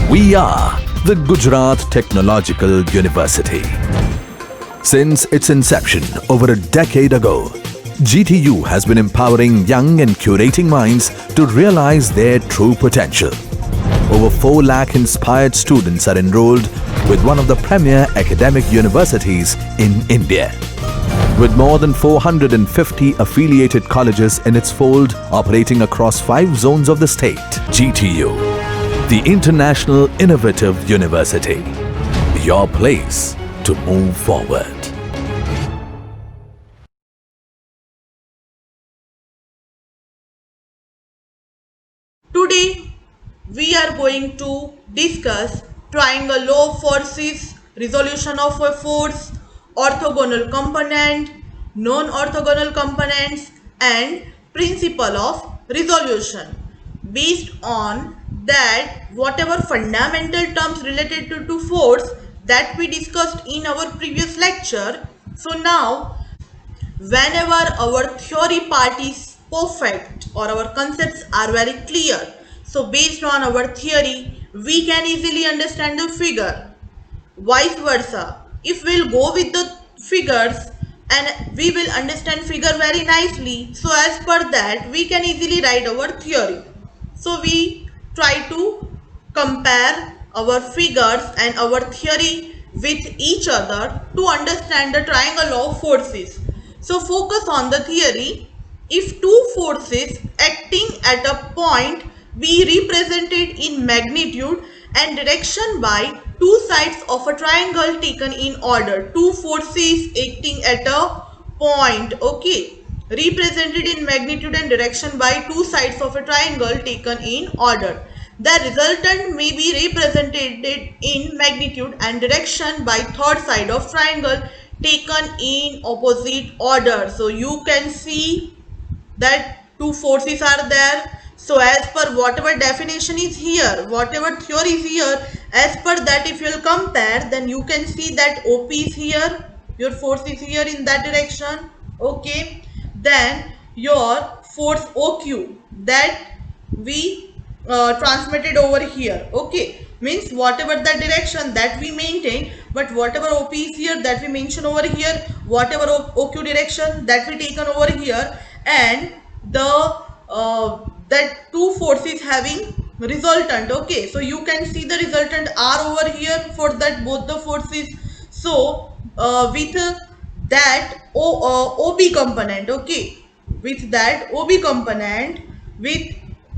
We are the Gujarat Technological University. Since its inception over a decade ago, GTU has been empowering young and curating minds to realize their true potential. Over 4 lakh inspired students are enrolled with one of the premier academic universities in India. With more than 450 affiliated colleges in its fold operating across 5 zones of the state, GTU, the International Innovative University, your place to move forward. Today, we are going to discuss triangle law of forces, resolution of a force, orthogonal component, non-orthogonal components, and principle of resolution. Based on that, whatever fundamental terms related to force that we discussed in our previous lecture, so now whenever our theory part is perfect or our concepts are very clear, so based on our theory we can easily understand the figure. Vice versa, if we'll go with the figures and we will understand figure very nicely, so as per that we can easily write our theory. So we try to compare our figures and our theory with each other to understand the triangle law of forces. So focus on the theory. If two forces acting at a point be represented in magnitude and direction by two sides of a triangle taken in order. Two forces acting at a point, okay, represented in magnitude and direction by two sides of a triangle taken in order. The resultant may be represented in magnitude and direction by third side of triangle taken in opposite order. So you can see that two forces are there. So as per whatever definition is here, whatever theory is here, as per that if you will compare, then you can see that OP is here, your force is here in that direction, okay. Then your force OQ that we transmitted over here, okay, means whatever the direction that we maintain, but whatever OP is here that we mention over here, whatever OQ direction that we taken over here, and the that two forces having resultant, okay. So you can see the resultant R over here for that both the forces. So with that OB component, okay, with that OB component, with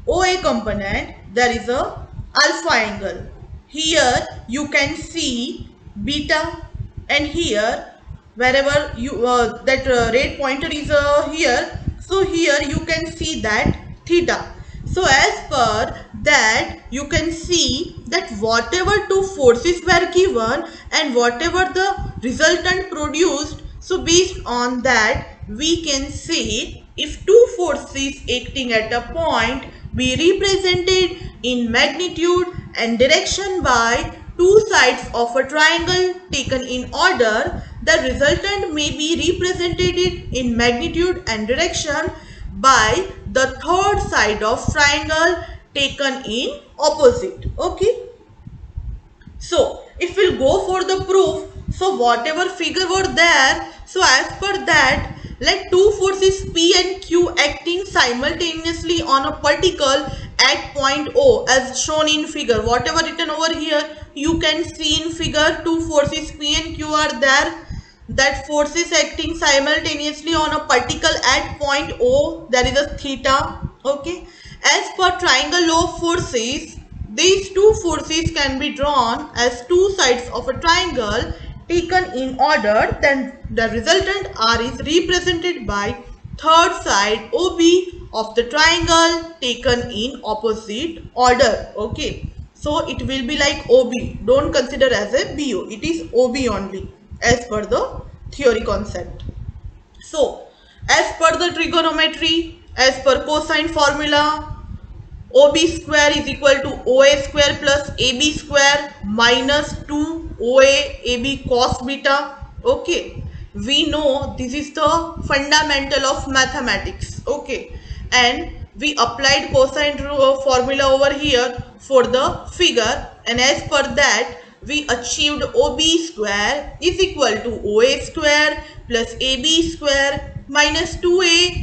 OA component, there is a alpha angle. Here you can see beta, and here wherever you that red pointer is here, so here you can see that theta. So as per that you can see that whatever two forces were given and whatever the resultant produced, so based on that we can say if two forces acting at a point be represented in magnitude and direction by two sides of a triangle taken in order, the resultant may be represented in magnitude and direction by the third side of triangle taken in opposite, okay. So if we'll go for the proof, so whatever figure were there, so as per that, let two forces P and Q acting simultaneously on a particle at point O as shown in figure. Whatever written over here, you can see in figure two forces P and Q are there. That forces acting simultaneously on a particle at point O, there is a theta, okay. As per triangle law of forces, these two forces can be drawn as two sides of a triangle taken in order, then the resultant R is represented by third side OB of the triangle taken in opposite order, okay. So it will be like OB, don't consider as a BO, it is OB only as per the theory concept. So as per the trigonometry, as per cosine formula, OB square is equal to OA square plus AB square minus 2 OA AB cos beta. Okay. We know this is the fundamental of mathematics. Okay. And we applied cosine formula over here for the figure, and as per that we achieved OB square is equal to OA square plus AB square minus 2OA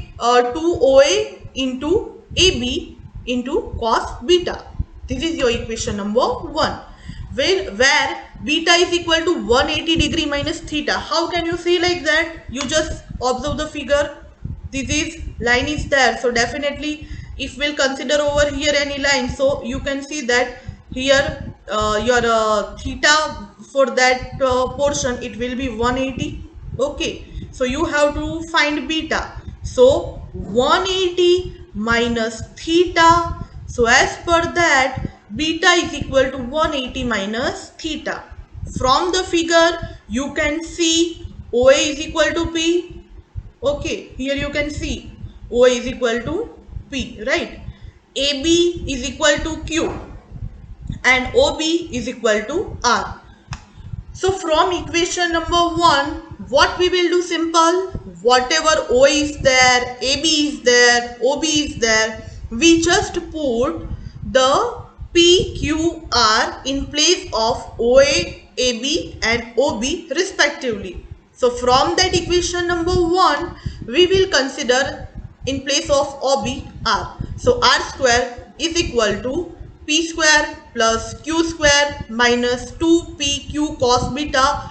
into AB into cos beta. This is your equation number 1. Where beta is equal to 180 degree minus theta. How can you see like that? You just observe the figure. This is line is there. So definitely if we'll consider over here any line, so you can see that here your theta for that portion, it will be 180. Okay. So you have to find beta. So 180 minus theta. So as per that, beta is equal to 180 minus theta. From the figure, you can see OA is equal to P. Okay, here you can see OA is equal to P, right? AB is equal to Q and OB is equal to R. So from equation number 1, what we will do simple, whatever O is there, AB is there, OB is there, we just put the PQR in place of OA, AB and OB respectively. So from that equation number 1, we will consider in place of OB R. So R square is equal to P square plus Q square minus 2PQ cos beta.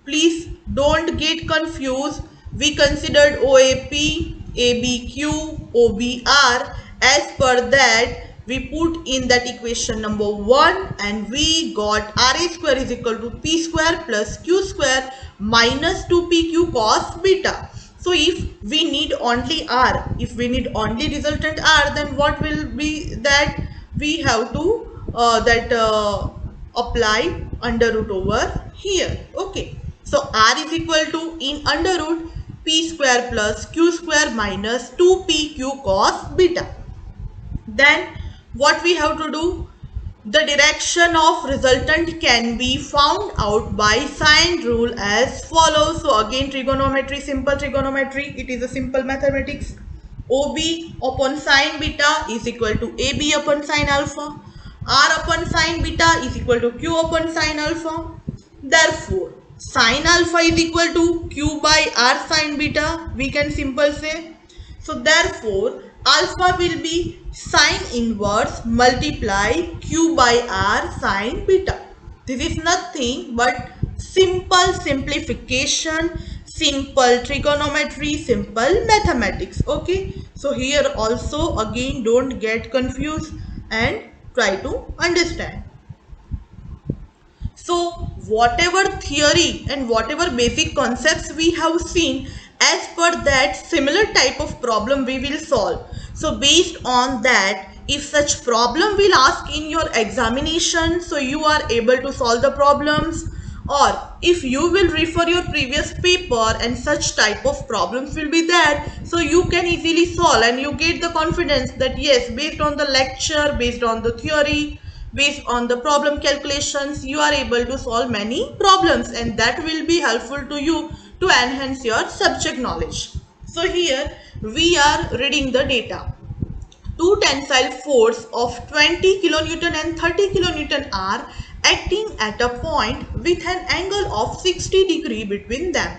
Please don't get confused. We considered OAP, ABQ, OBR. As per that, we put in that equation number 1 and we got RA square is equal to P square plus Q square minus 2PQ cos beta. So if we need only R, if we need only resultant R, then what will be that? We have to apply under root over here. Okay. So R is equal to in under root P square plus Q square minus 2PQ cos beta. Then what we have to do? The direction of resultant can be found out by sine rule as follows. So again trigonometry, simple trigonometry, it is a simple mathematics. OB upon sine beta is equal to AB upon sine alpha. R upon sine beta is equal to Q upon sine alpha. Therefore, sine alpha is equal to Q by R sine beta, we can simple say. So therefore, alpha will be sine inverse multiply Q by R sine beta. This is nothing but simple simplification, simple trigonometry, simple mathematics. Okay. So here also again don't get confused and try to understand. So whatever theory and whatever basic concepts we have seen, as per that similar type of problem we will solve. So based on that, if such problem will ask in your examination, so you are able to solve the problems, or if you will refer your previous paper and such type of problems will be there, so you can easily solve and you get the confidence that yes, based on the lecture, based on the theory, based on the problem calculations, you are able to solve many problems, and that will be helpful to you to enhance your subject knowledge. So here we are reading the data. Two tensile force of 20 kilonewton and 30 kilonewton are acting at a point with an angle of 60 degree between them.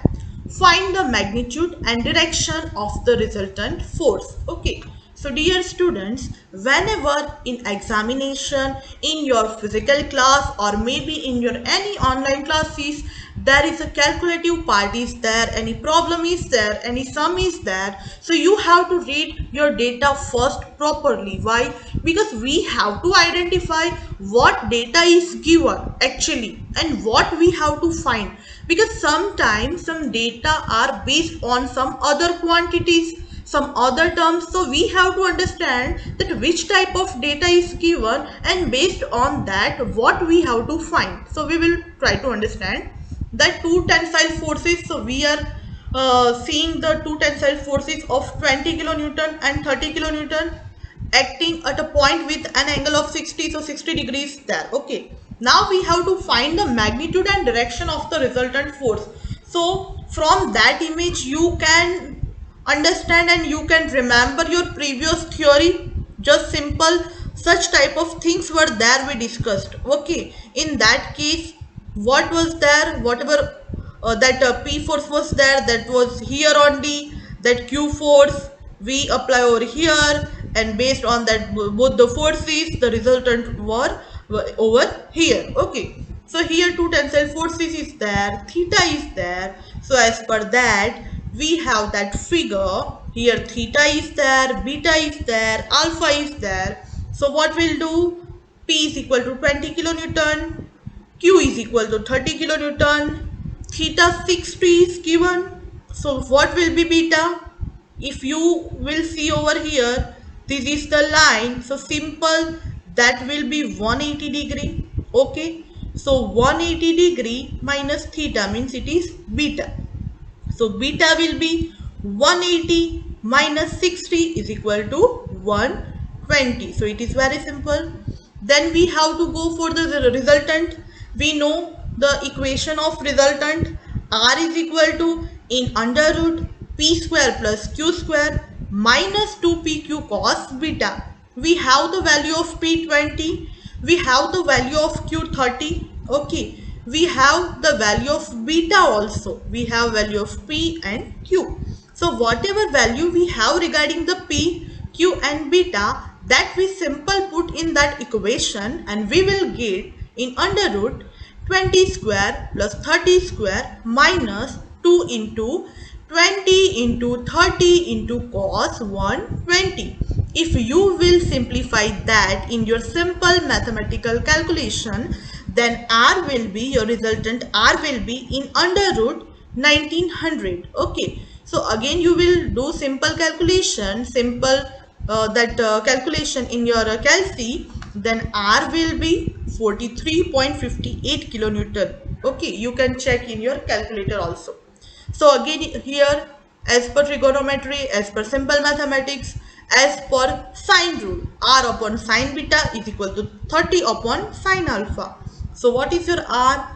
Find the magnitude and direction of the resultant force. Okay. So dear students, whenever in examination, in your physical class or maybe in your any online classes, there is a calculative part is there, any problem is there, any sum is there. So you have to read your data first properly. Why? Because we have to identify what data is given actually and what we have to find. Because sometimes some data are based on some other quantities, some other terms, so we have to understand that which type of data is given and based on that what we have to find. So we will try to understand that two tensile forces. So we are seeing the two tensile forces of 20 kilonewton and 30 kilonewton acting at a point with an angle of 60, so 60 degrees there. Okay, now we have to find the magnitude and direction of the resultant force. So from that image you can understand and you can remember your previous theory Just simple such type of things were there we discussed. Okay, in that case, what was there, whatever that P force was there, that was here only, that Q force we apply over here, and based on that both the forces, the resultant were over here. Okay, so here two tensile forces is there, theta is there. So as per that, we have that figure. Here theta is there, beta is there, alpha is there. So what we'll do, P is equal to 20 kilonewton, Q is equal to 30 kilonewton, theta 60 is given. So what will be beta? If you will see over here, this is the line, so simple, that will be 180 degree. Okay, so 180 degree minus theta means it is beta. So beta will be 180 minus 60 is equal to 120. So it is very simple. Then we have to go for the resultant. We know the equation of resultant. R is equal to in under root P square plus Q square minus 2PQ cos beta. We have the value of P 20. We have the value of Q 30. Okay, we have the value of beta also. We have value of P and Q. So whatever value we have regarding the P, Q and beta, that we simple put in that equation, and we will get in under root 20 square plus 30 square minus 2 into 20 into 30 into cos 120. If you will simplify that in your simple mathematical calculation, then R will be, your resultant R will be in under root 1900. Okay, so again you will do simple calculation, calculation in your calci, then R will be 43.58 kilonewton. Okay, you can check in your calculator also. So again here, as per trigonometry, as per simple mathematics, as per sine rule, R upon sine beta is equal to 30 upon sine alpha. So what is your R?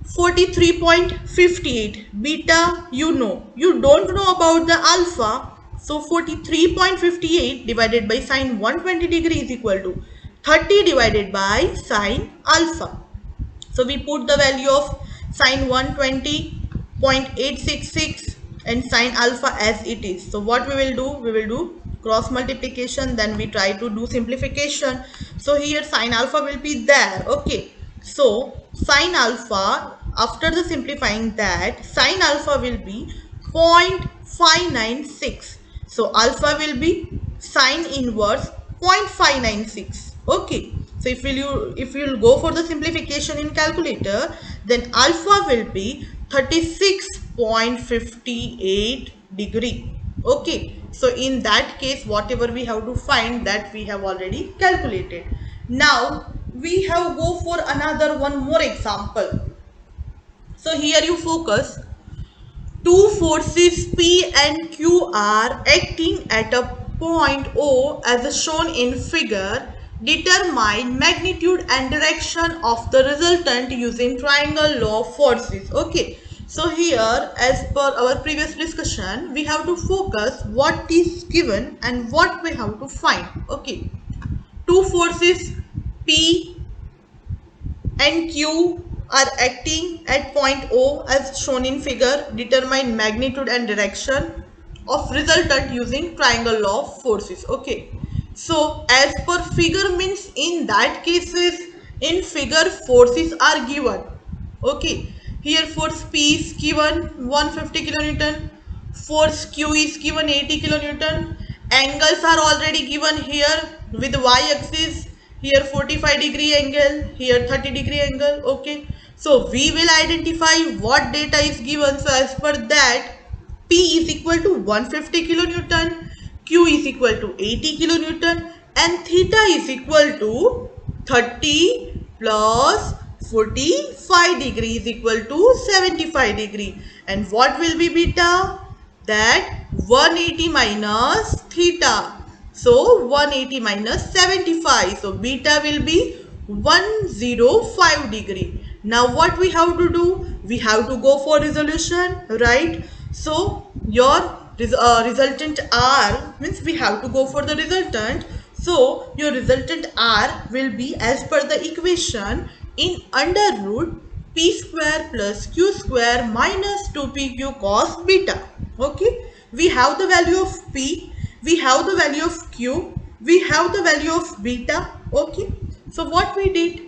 43.58. Beta, you know. You don't know about the alpha. So 43.58 divided by sine 120 degree is equal to 30 divided by sine alpha. So we put the value of sine 120.866 and sine alpha as it is. So what we will do? We will do cross multiplication, then we try to do simplification. So here sine alpha will be there. Okay, so sine alpha, after the simplifying that, sine alpha will be 0.596. So alpha will be sine inverse 0.596. Okay, so if you'll go for the simplification in calculator, then alpha will be 36.58 degree. Okay, so in that case, whatever we have to find, that we have already calculated. Now we have go for another one more example. So here you focus. Two forces P and Q are acting at a point O as shown in figure. Determine magnitude and direction of the resultant using triangle law of forces. Okay, so here, as per our previous discussion, we have to focus what is given and what we have to find. Okay, two forces P and Q are acting at point O as shown in figure. Determine magnitude and direction of resultant using triangle law of forces. Okay, so as per figure means in that cases, in figure forces are given. Okay, here force P is given 150 kilonewton, force Q is given 80 kilonewton, angles are already given here with y-axis, here 45 degree angle, here 30 degree angle. Okay, so we will identify what data is given. So as per that, P is equal to 150 kilonewton, Q is equal to 80 kilonewton, and theta is equal to 30 plus 45 degree is equal to 75 degree. And what will be beta? That 180 minus theta. So 180 minus 75. So beta will be 105 degree. Now what we have to do? We have to go for resolution, right? So your resultant R means we have to go for the resultant. So your resultant R will be as per the equation in under root p square plus q square minus 2pq cos beta. Okay, we have the value of p, we have the value of q, we have the value of beta. Okay, so what we did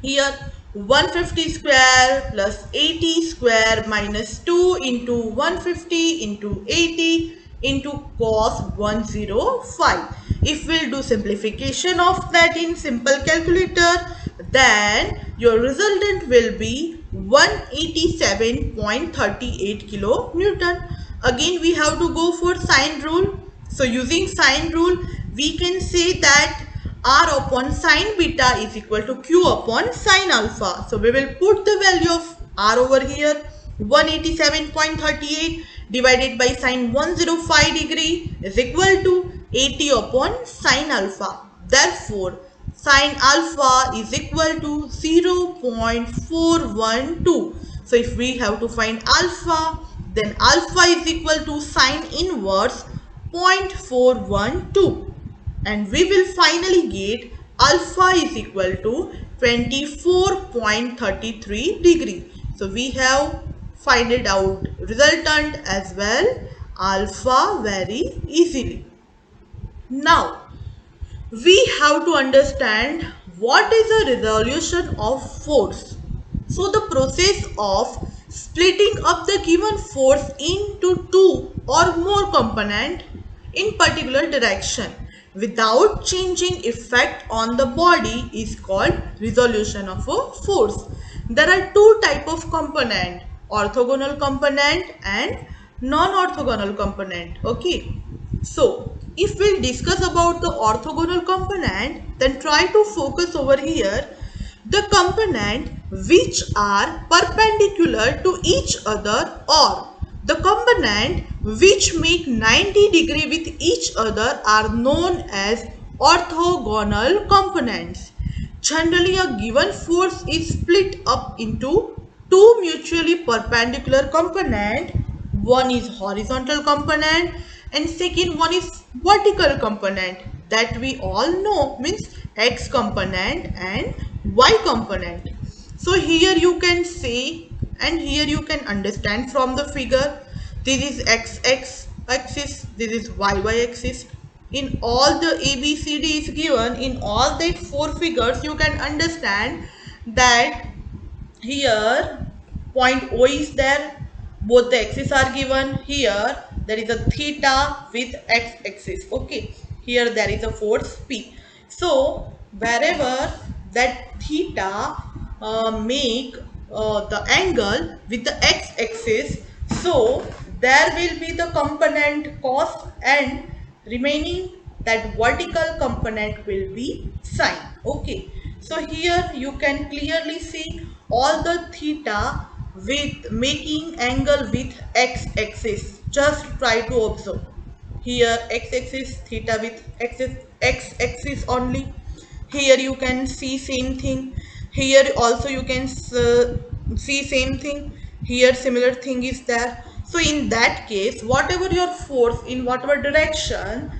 here, 150 square plus 80 square minus 2 into 150 into 80 into cos 105. If we'll do simplification of that in simple calculator, then your resultant will be 187.38 kilonewton. Again we have to go for sine rule. So using sine rule, we can say that R upon sine beta is equal to Q upon sine alpha. So we will put the value of R over here, 187.38 divided by sine 105 degree is equal to 80 upon sine alpha. Therefore, sine alpha is equal to 0.412. So if we have to find alpha, then alpha is equal to sine inverse 0.412. And we will finally get alpha is equal to 24.33 degree. So we have find it out resultant as well, alpha, very easily. Now we have to understand what is a resolution of force. So the process of splitting up the given force into two or more components in particular direction without changing effect on the body is called resolution of a force. There are two type of component, orthogonal component and non-orthogonal component. Okay, so if we discuss about the orthogonal component, then try to focus over here the component which are perpendicular to each other, or the component which make 90 degree with each other are known as orthogonal components. Generally, a given force is split up into two mutually perpendicular component. One is horizontal component and second one is vertical component, that we all know means x component and y component. So here you can see and here you can understand from the figure, this is x axis, this is y axis. In all the ABCD is given, in all that four figures you can understand that here point O is there, both the axes are given. Here there is a theta with x axis. Okay, here there is a force P. So wherever that theta make the angle with the x axis, so there will be the component cos and remaining that vertical component will be sine. Okay, so here you can clearly see all the theta with making angle with x axis. Just try to observe here x axis, theta with x axis only. Here you can see same thing, here also you can see same thing, here similar thing is there. So in that case, whatever your force in whatever direction,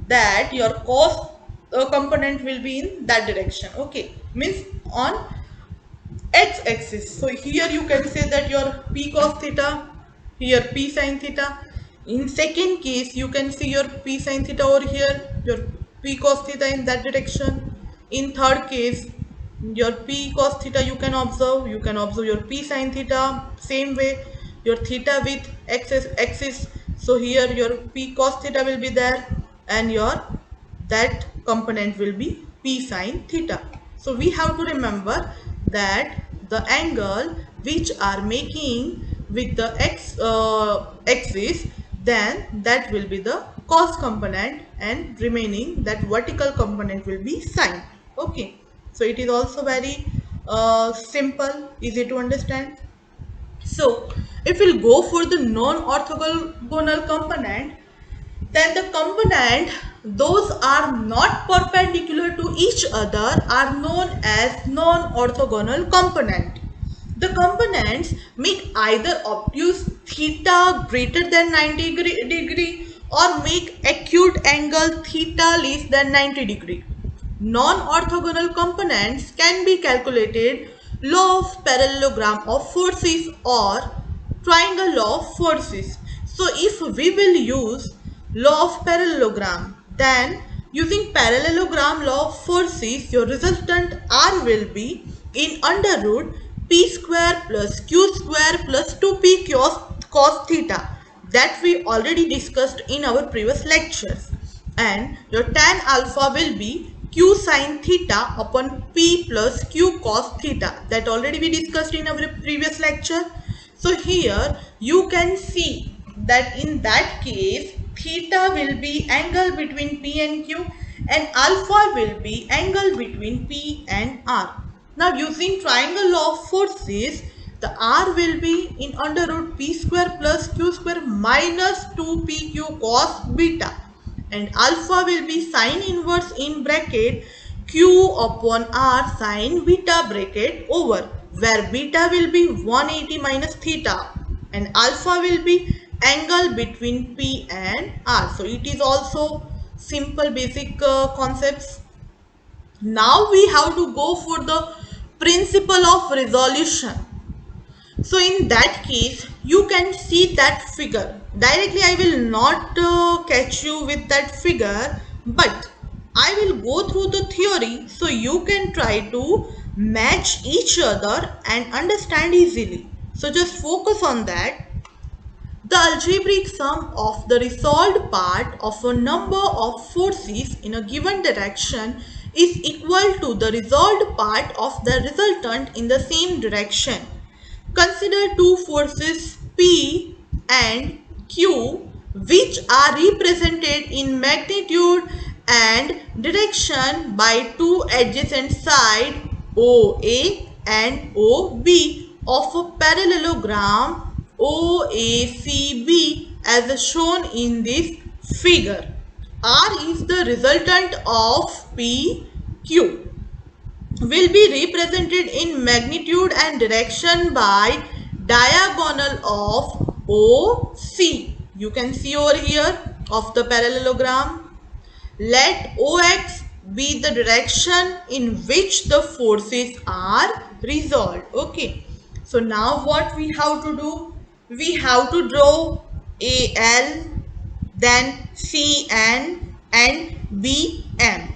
that your cos component will be in that direction. Okay, means on x axis. So here you can say that your p cos theta, here p sin theta. In second case you can see your p sin theta over here, your p cos theta in that direction. In third case your p cos theta you can observe your p sin theta, same way your theta with x axis. So here your p cos theta will be there and your that component will be p sin theta. So we have to remember that the angle which are making with the x axis, then that will be the cos component and remaining that vertical component will be sine. Okay, so it is also very simple, easy to understand. So if we'll go for the non-orthogonal component, then the component those are not perpendicular to each other are known as non-orthogonal component. The components make either obtuse theta greater than 90 degree or make acute angle theta less than 90 degree. Non-orthogonal components can be calculated law of parallelogram of forces or triangle law of forces. So if we will use law of parallelogram, then using parallelogram law of forces, your resultant R will be in under root p square plus q square plus 2p cos theta, that we already discussed in our previous lectures. And your tan alpha will be q sin theta upon p plus q cos theta, that already we discussed in our previous lecture. So here you can see that in that case theta will be angle between p and q and alpha will be angle between p and r. Now using triangle law of forces, the r will be in under root p square plus q square minus 2pq cos beta, and alpha will be sine inverse in bracket q upon r sine beta bracket over, where beta will be 180 minus theta and alpha will be angle between p and r. So it is also simple basic concepts. Now we have to go for the principle of resolution. So in that case, you can see that figure. Directly I will not catch you with that figure, but I will go through the theory so you can try to match each other and understand easily. So just focus on that. The algebraic sum of the resolved part of a number of forces in a given direction is equal to the resolved part of the resultant in the same direction. Consider two forces P and Q, which are represented in magnitude and direction by two adjacent sides OA and OB of a parallelogram OACB as shown in this figure. R is the resultant of PQ, will be represented in magnitude and direction by diagonal of OC. You can see over here of the parallelogram. Let OX be the direction in which the forces are resolved. Okay. So now what we have to do? We have to draw AL, then CN and BM.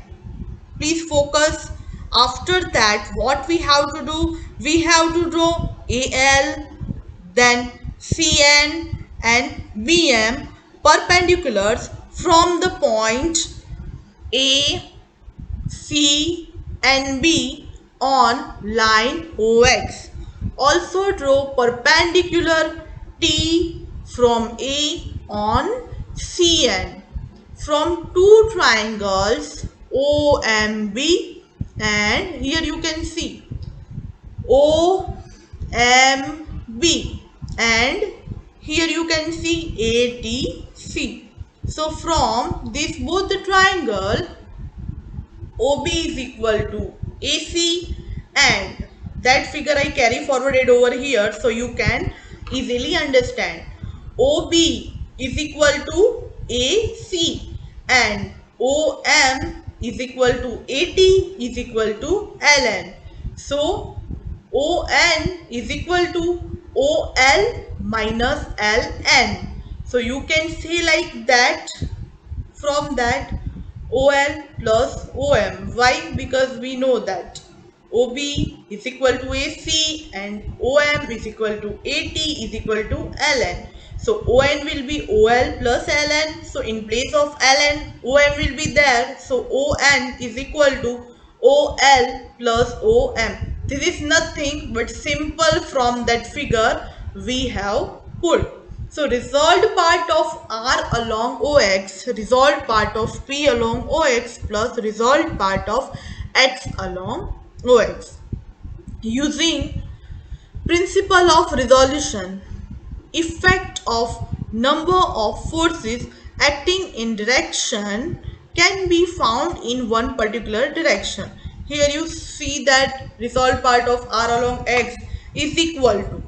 Please focus. After that, what we have to do? We have to draw AL, then CN and BM perpendiculars from the point A, C and B on line OX. Also draw perpendicular T from A on CN from two triangles OMB, and here you can see OMB, and here you can see ATC. So from this both the triangle OB is equal to AC, and that figure I carry forwarded over here so you can easily understand. OB is equal to AC and OM is equal to AT is equal to LN. So ON is equal to OL minus LN. So you can say like that, from that OL plus OM. Why? Because we know that OB is equal to AC and OM is equal to AT is equal to LN. So ON will be OL plus LN. So in place of LN, OM will be there. So ON is equal to OL plus OM. This is nothing but simple from that figure we have pulled. So resolved part of R along OX, resolved part of P along OX plus resolved part of X along OX. Using principle of resolution, effect of number of forces acting in direction can be found in one particular direction. Here you see that resolved part of R along X is equal to,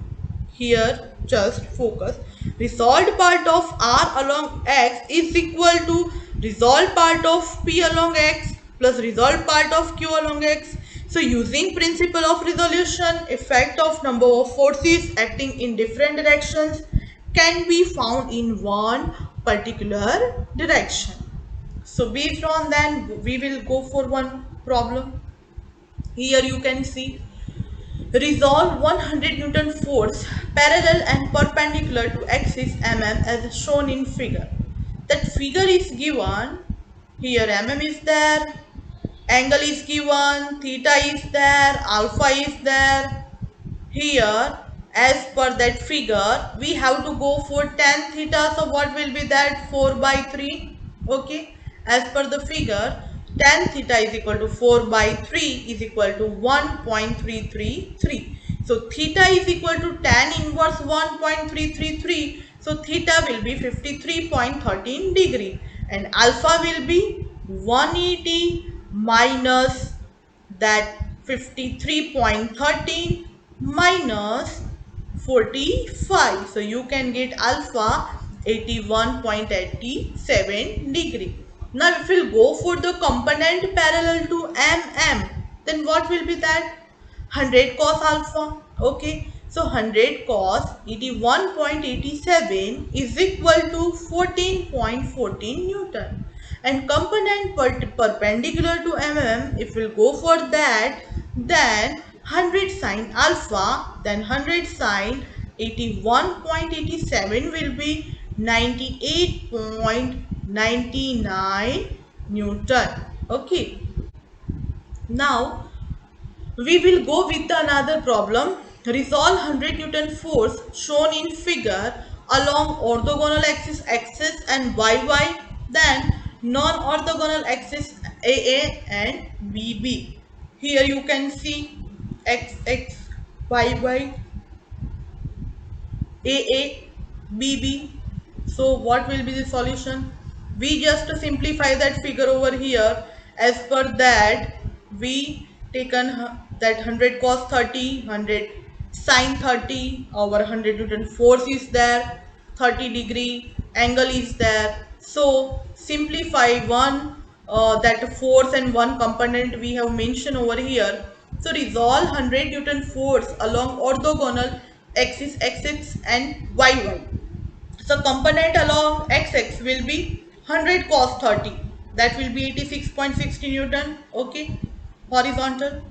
here just focus, Resolved part of R along X is equal to resolved part of P along X plus resolved part of Q along X. So using principle of resolution, effect of number of forces acting in different directions can be found in one particular direction. So based on that, we will go for one problem. Here you can see, resolve 100 Newton force parallel and perpendicular to axis mm as shown in figure. That figure is given. Here mm is there, angle is given, theta is there, alpha is there. Here, as per that figure, we have to go for tan theta. So what will be that? 4 by 3. Okay. As per the figure, tan theta is equal to 4 by 3 is equal to 1.333. So theta is equal to tan inverse 1.333. So theta will be 53.13 degree and alpha will be 180 minus that 53.13 minus 45. So you can get alpha 81.87 degree. Now if we'll go for the component parallel to mm, then what will be that? 100 cos alpha. Okay. So 100 cos 81.87 is equal to 14.14 Newton. And component perpendicular to mm, if we'll go for that, then 100 sine alpha, then 100 sine 81.87 will be 98.99 Newton. Okay. Now we will go with another problem. Resolve 100 Newton force shown in figure along orthogonal axis xx and yy, then non-orthogonal axis AA and BB. Here you can see xx, yy, AA, BB. So what will be the solution? We just simplify that figure over here. As per that, we taken that 100 cos 30, 100 sin 30, our 100 Newton force is there, 30 degree angle is there. So simplify one that force and one component we have mentioned over here. So resolve 100 Newton force along orthogonal axis xx and yy. So component along xx will be 100 cos 30. That will be 86.60 Newton. Okay. Horizontal.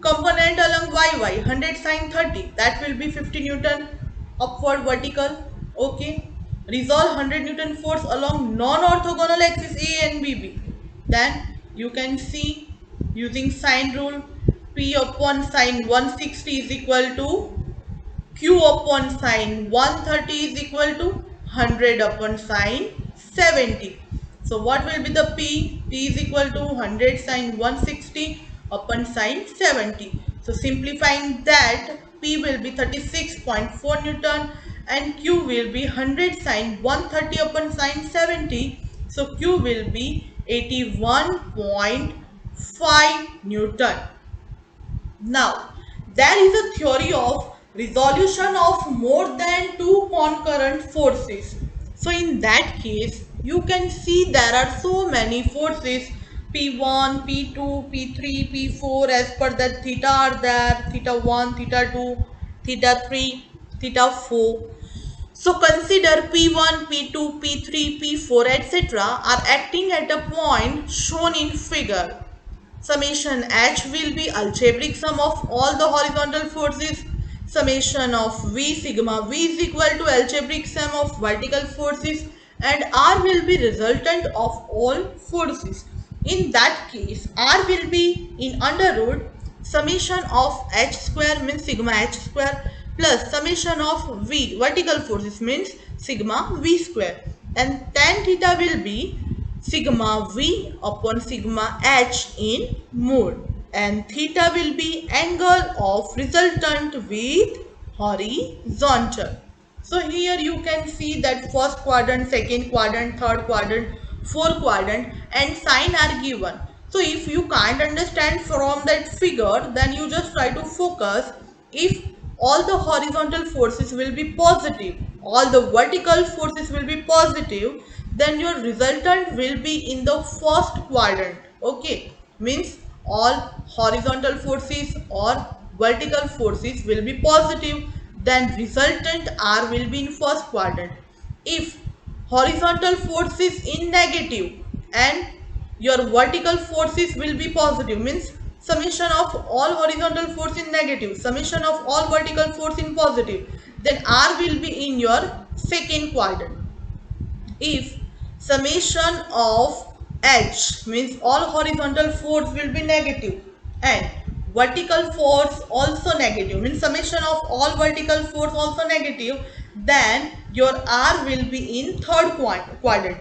Component along yy 100 sin 30. That will be 50 Newton. Upward vertical. Okay. Resolve 100 Newton force along non-orthogonal axis A and BB. Then you can see using sine rule, P upon sine 160 is equal to Q upon sine 130 is equal to 100 upon sine 70. So what will be the P? P is equal to 100 sine 160 upon sine 70. So simplifying that, P will be 36.4 Newton and Q will be 100 sine 130 upon sine 70. So Q will be 81.5 Newton. Now, there is a theory of resolution of more than two concurrent forces. So in that case, you can see there are so many forces P1, P2, P3, P4 as per that theta are there, theta 1, theta 2, theta 3, theta 4. So consider P1, P2, P3, P4 etc. are acting at a point shown in figure. Summation H will be algebraic sum of all the horizontal forces. Summation of V sigma V is equal to algebraic sum of vertical forces and R will be resultant of all forces. In that case, R will be in under root summation of H square means sigma H square plus summation of V vertical forces means sigma V square and tan theta will be sigma V upon sigma H in mode and theta will be angle of resultant with horizontal. So here you can see that first quadrant, second quadrant, third quadrant, fourth quadrant and sign are given. So if you can't understand from that figure, then you just try to focus if all the horizontal forces will be positive, all the vertical forces will be positive, then your resultant will be in the first quadrant. Okay, means all horizontal forces or vertical forces will be positive, then resultant R will be in first quadrant. If horizontal force is in negative and your vertical forces will be positive, means summation of all horizontal force in negative, summation of all vertical force in positive, then R will be in your second quadrant. If summation of H means all horizontal force will be negative and vertical force also negative, means summation of all vertical force also negative, then your R will be in third quadrant.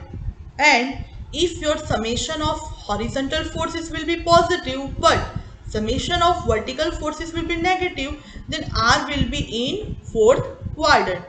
And if your summation of horizontal forces will be positive but summation of vertical forces will be negative, then R will be in fourth quadrant.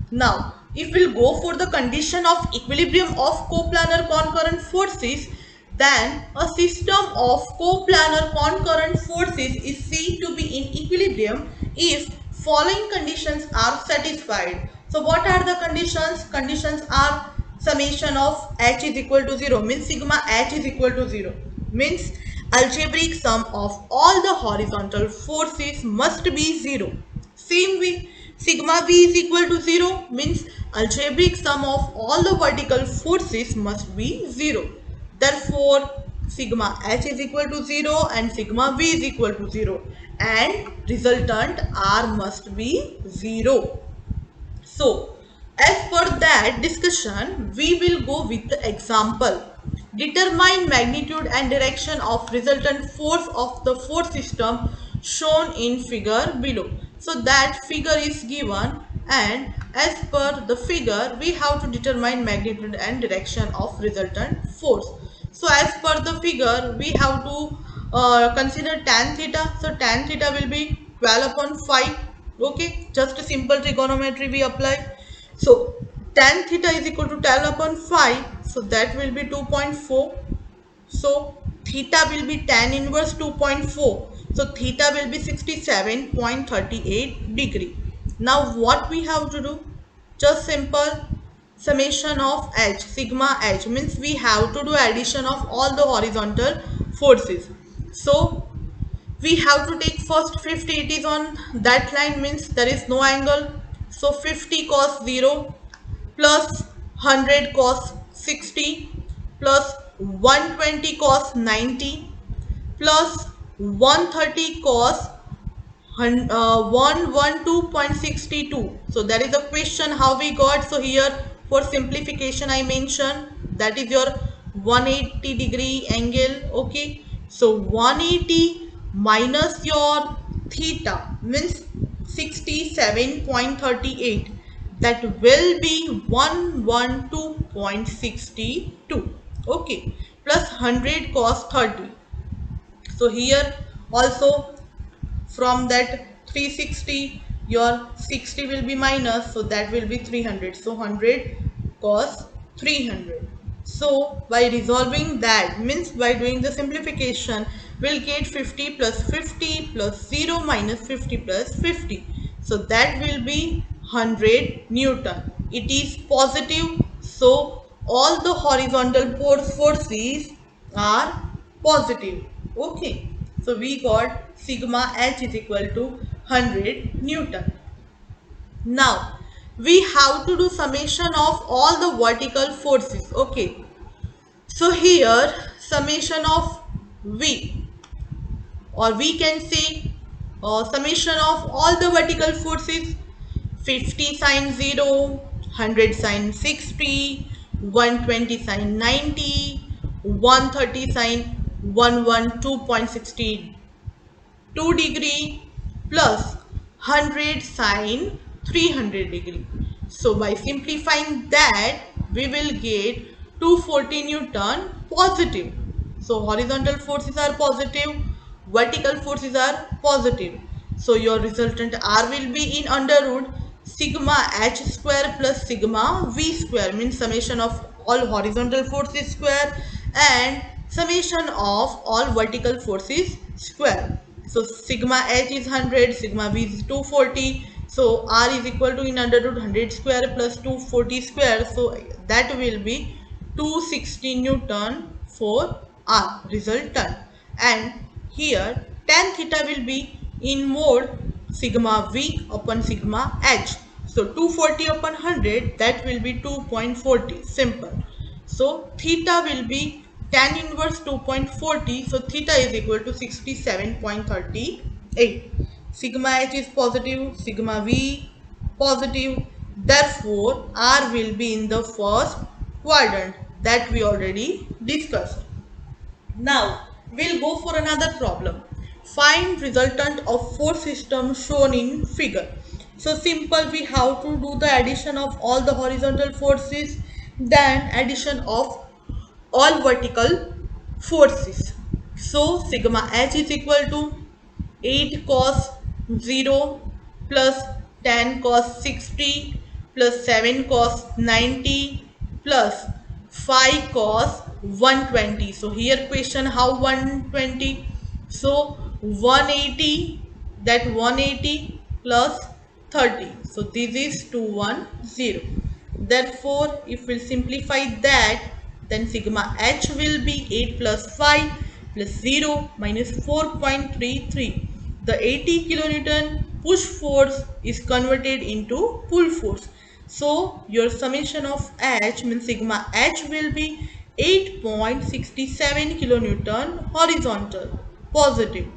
Now, if we'll go for the condition of equilibrium of coplanar concurrent forces, then a system of coplanar concurrent forces is seen to be in equilibrium if following conditions are satisfied. So what are the conditions? Conditions are summation of H is equal to 0, means sigma H is equal to 0, means algebraic sum of all the horizontal forces must be 0. Same way, sigma V is equal to 0 means algebraic sum of all the vertical forces must be 0. Therefore, sigma H is equal to 0 and sigma V is equal to 0 and resultant R must be 0. So, as per that discussion, we will go with the example. Determine magnitude and direction of resultant force of the force system shown in figure below. So, that figure is given and as per the figure, we have to determine magnitude and direction of resultant force. So, as per the figure, we have to consider tan theta. So, tan theta will be 12 upon 5. Okay, just a simple trigonometry we apply. So tan theta is equal to 12 upon 5. So that will be 2.4. So theta will be tan inverse 2.4. So theta will be 67.38 degree. Now what we have to do? Just simple summation of H, sigma H, means we have to do addition of all the horizontal forces. So we have to take first 50, it is on that line, means there is no angle. So 50 cos 0 plus 100 cos 60 plus 120 cos 90 plus 130 cos 112.62. So that is the question how we got. So here for simplification I mention that is your 180 degree angle. Okay, so 180 minus your theta means 67.38, that will be 112.62. Okay, plus 100 cos 30. So here also from that 360 your 60 will be minus, so that will be 300. So 100 cos 300. So by resolving that, means by doing the simplification, we'll get 50 plus 50 plus 0 minus 50 plus 50. So that will be 100 Newton. It is positive, so all the horizontal forces are positive. Okay, so we got sigma H is equal to 100 Newton. Now we have to do summation of all the vertical forces. Okay, so here summation of V, or we can say summation of all the vertical forces, 50 sine 0, 100 sine 60, 120 sine 90, 130 sine 112.62 degree plus 100 sine 300 degree. So by simplifying that, we will get 240 Newton positive. So horizontal forces are positive, vertical forces are positive. So your resultant R will be in under root sigma H square plus sigma V square, means summation of all horizontal forces square and summation of all vertical forces square. So sigma H is 100, sigma V is 240, So R is equal to in under root 100 square plus 240 square. So that will be 260 Newton for R resultant. And here tan theta will be in mode sigma V upon sigma H. So 240 upon 100, that will be 2.40, simple. So theta will be tan inverse 2.40. So theta is equal to 67.38. Sigma H is positive, sigma V positive. Therefore, R will be in the first quadrant that we already discussed. Now, we'll go for another problem. Find resultant of force system shown in figure. So simple, we have to do the addition of all the horizontal forces, then addition of all vertical forces. So sigma H is equal to 8 cos 0 plus 10 cos 60 plus 7 cos 90 plus 5 cos 120. So here question how 120? So 180, that 180 plus 30. So this is 210. Therefore, if we simplify that, then sigma H will be 8 plus 5 plus 0 minus 4.33. The 80 kilonewton push force is converted into pull force. So your summation of H means sigma H will be 8.67 kilonewton horizontal positive.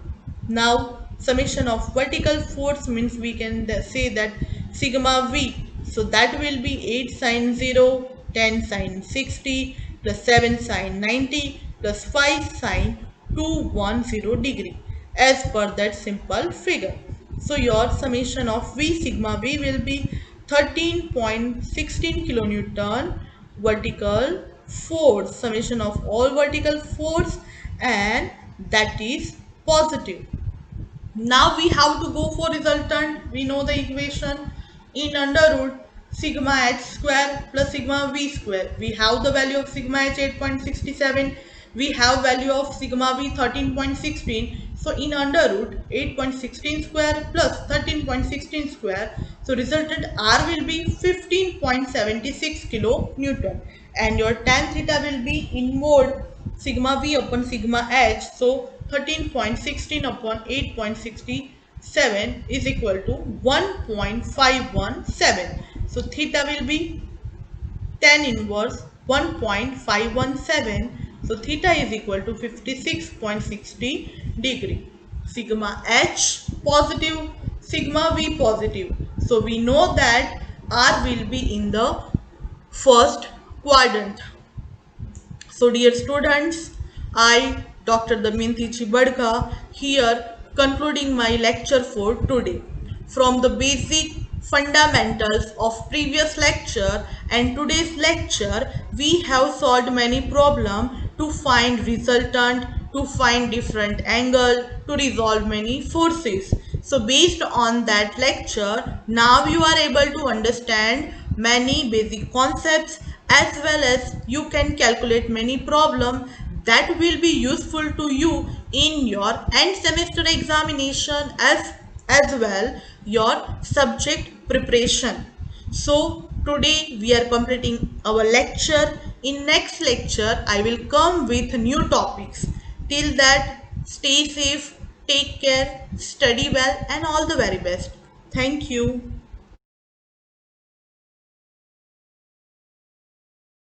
Now summation of vertical force means we can say that sigma V. So that will be 8 sine 0, 10 sine 60 plus 7 sine 90 plus 5 sine 210 degree as per that simple figure. So your summation of V sigma V will be 13.16 kilonewton vertical force, summation of all vertical force, and that is positive. Now we have to go for resultant. We know the equation in under root sigma h square plus sigma v square. We have the value of sigma h 8.67. We have value of sigma v 13.16. So in under root 8.16 square plus 13.16 square. So resultant R will be 15.76 kilonewton. And your tan theta will be in mode sigma v upon sigma h. So 13.16 upon 8.67 is equal to 1.517. So theta will be tan inverse 1.517. So theta is equal to 56.60 degree. Sigma h positive, sigma v positive. So we know that R will be in the first quadrant. So dear students, I Dr. Damayanti Chibadka here concluding my lecture for today. From the basic fundamentals of previous lecture and today's lecture, we have solved many problems to find resultant, to find different angle, to resolve many forces. So based on that lecture, now you are able to understand many basic concepts as well as you can calculate many problems that will be useful to you in your end semester examination as well your subject preparation. So today we are completing our lecture. In next lecture I will come with new topics. Till that, stay safe, take care, study well, and all the very best. Thank you.